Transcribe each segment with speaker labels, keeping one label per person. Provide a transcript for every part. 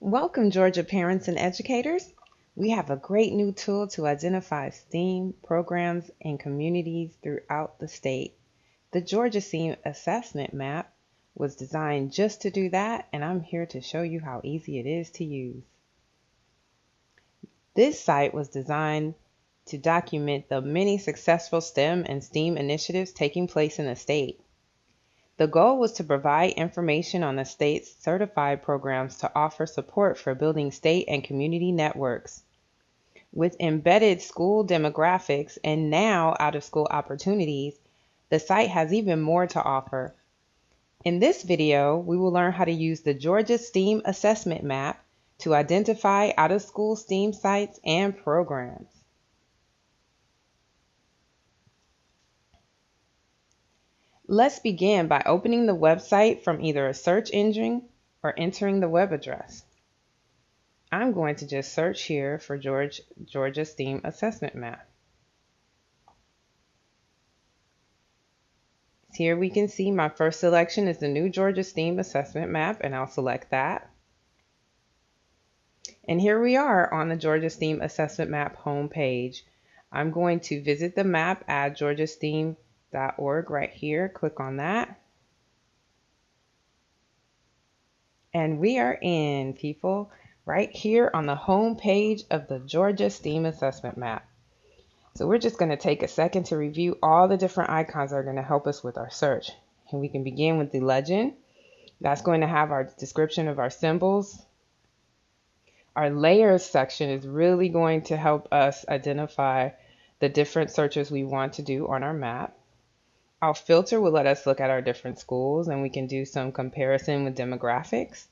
Speaker 1: Welcome, Georgia parents and educators. We have a great new tool to identify STEAM programs and communities throughout the state. The Georgia STEAM Assessment Map was designed just to do that, and I'm here to show you how easy it is to use. This site was designed to document the many successful STEM and STEAM initiatives taking place in the state. The goal was to provide information on the state's certified programs to offer support for building state and community networks. With embedded school demographics and now out-of-school opportunities, the site has even more to offer. In this video, we will learn how to use the Georgia STEAM Assessment Map to identify out-of-school STEAM sites and programs. Let's begin by opening the website from either a search engine or entering the web address. I'm going to just search here for Georgia STEAM Assessment Map. Here we can see my first selection is the new Georgia STEAM Assessment Map, and I'll select that. And here we are on the Georgia STEAM Assessment Map homepage. I'm going to visit the map at georgiasteam.org right here. Click on that. And we are in, people, right here on the home page of the Georgia STEAM Assessment Map. So we're just going to take a second to review all the different icons that are going to help us with our search. And we can begin with the legend. That's going to have our description of our symbols. Our layers section is really going to help us identify the different searches we want to do on our map. Our filter will let us look at our different schools, and we can do some comparison with demographics.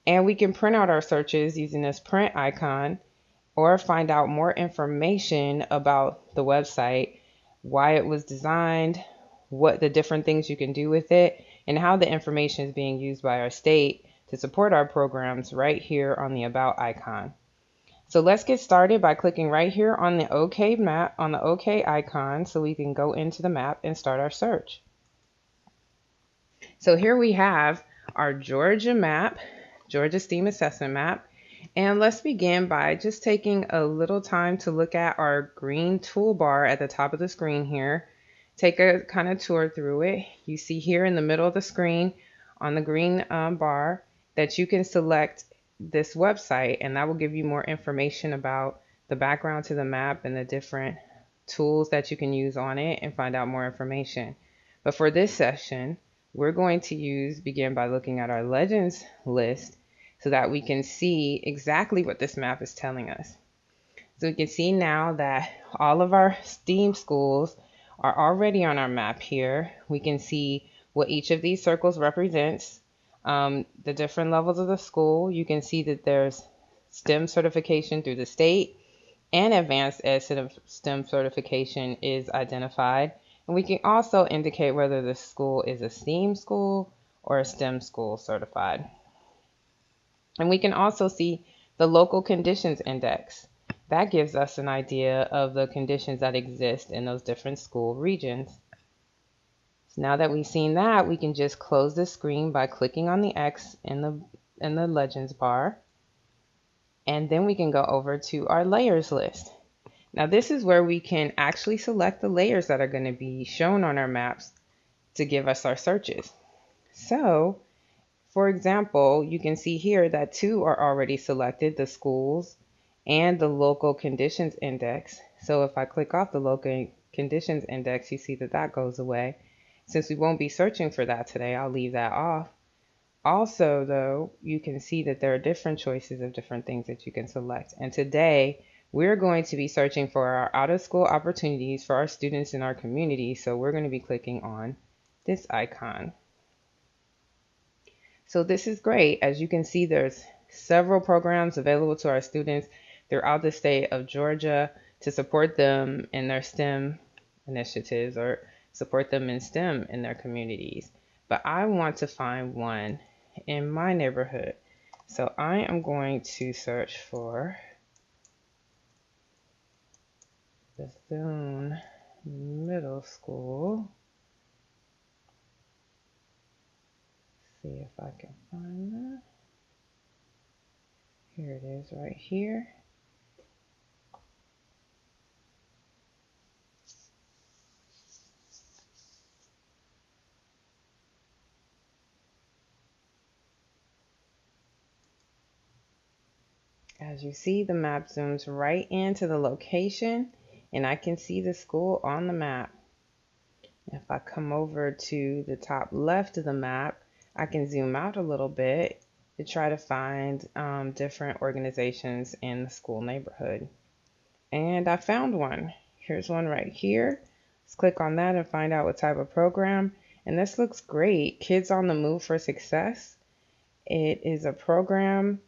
Speaker 1: And we can print out our searches using this print icon, or find out more information about the website, why it was designed, what the different things you can do with it, and how the information is being used by our state to support our programs right here on the About icon. So let's get started by clicking right here on the OK map, on the OK icon, so we can go into the map and start our search. So here we have our Georgia map, Georgia STEAM Assessment Map. And let's begin by just taking a little time to look at our green toolbar at the top of the screen here. Take a kind of tour through it. You see here in the middle of the screen on the green bar that you can select this website, and that will give you more information about the background to the map and the different tools that you can use on it and find out more information. But for this session, we're going to begin by looking at our legends list so that we can see exactly what this map is telling us. So we can see now that all of our STEAM schools are already on our map here. We can see what each of these circles represents, the different levels of the school. You can see that there's STEM certification through the state, and advanced ed STEM certification is identified. And we can also indicate whether the school is a STEAM school or a STEM school certified. And we can also see the local conditions index. That gives us an idea of the conditions that exist in those different school regions. So now that we've seen that, we can just close the screen by clicking on the X in the legends bar. And then we can go over to our layers list. Now this is where we can actually select the layers that are going to be shown on our maps to give us our searches. So for example, you can see here that two are already selected, the schools and the local conditions index. So if I click off the local conditions index, you see that that goes away. Since we won't be searching for that today, I'll leave that off. Also, though, you can see that there are different choices of different things that you can select. And today, we're going to be searching for our out-of-school opportunities for our students in our community. So we're going to be clicking on this icon. So this is great. As you can see, there's several programs available to our students throughout the state of Georgia to support them in their STEM initiatives or support them in STEM in their communities. But I want to find one in my neighborhood. So I am going to search for Bethune Middle School. See if I can find that. Here it is right here. As you see, the map zooms right into the location and I can see the school on the map. If I come over to the top left of the map, I can zoom out a little bit to try to find different organizations in the school neighborhood. And I found one. Here's one right here. Let's click on that and find out what type of program. And this looks great. Kids on the Move for Success. It is a program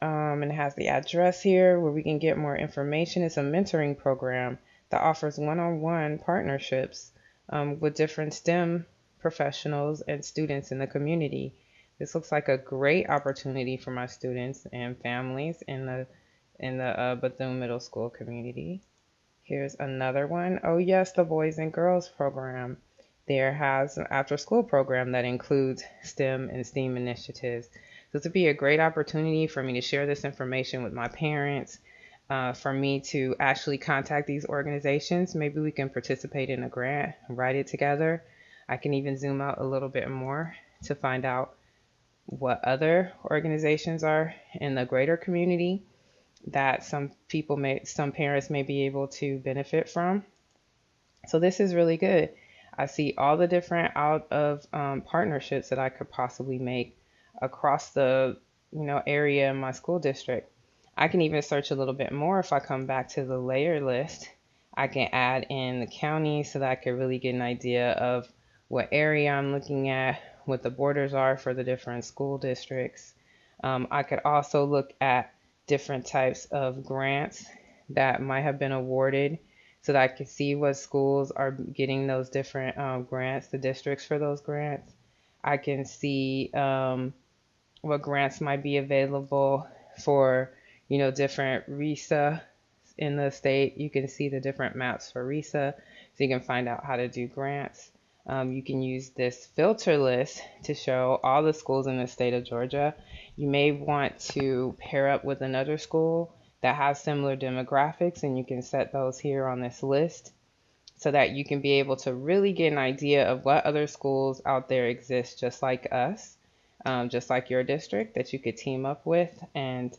Speaker 1: and it has the address here where we can get more information. It's a mentoring program that offers one-on-one partnerships with different STEM professionals and students in the community. This looks like a great opportunity for my students and families in the Bethune Middle School community. Here's another one. Oh yes, the Boys and Girls program. There has an after-school program that includes STEM and STEAM initiatives. So this would be a great opportunity for me to share this information with my parents, for me to actually contact these organizations. Maybe we can participate in a grant, write it together. I can even zoom out a little bit more to find out what other organizations are in the greater community that some parents may be able to benefit from. So this is really good. I see all the different partnerships that I could possibly make across the area in my school district. I can even search a little bit more. If I come back to the layer list, I can add in the county so that I can really get an idea of what area I'm looking at, what the borders are for the different school districts. I could also look at different types of grants that might have been awarded so that I can see what schools are getting those different grants, the districts for those grants. I can see what grants might be available for, different RESA in the state. You can see the different maps for RESA, so you can find out how to do grants. You can use this filter list to show all the schools in the state of Georgia. You may want to pair up with another school that has similar demographics, and you can set those here on this list so that you can be able to really get an idea of what other schools out there exist just like us, just like your district, that you could team up with and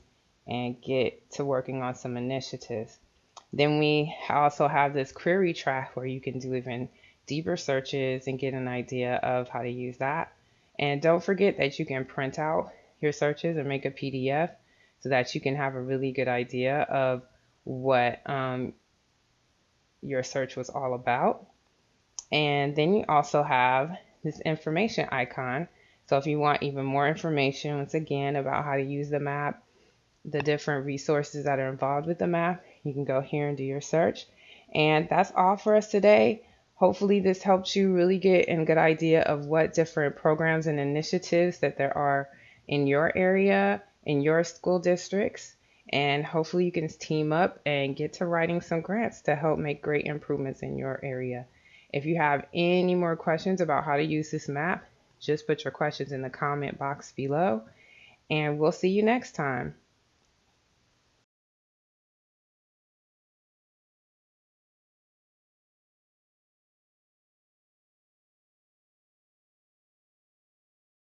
Speaker 1: get to working on some initiatives. Then we also have this query track where you can do even deeper searches and get an idea of how to use that. And don't forget that you can print out your searches and make a PDF so that you can have a really good idea of what your search was all about. And then you also have this information icon. So if you want even more information, once again, about how to use the map, the different resources that are involved with the map, you can go here and do your search. And that's all for us today. Hopefully this helps you really get a good idea of what different programs and initiatives that there are in your area, in your school districts. And hopefully you can team up and get to writing some grants to help make great improvements in your area. If you have any more questions about how to use this map, just put your questions in the comment box below, and we'll see you next time.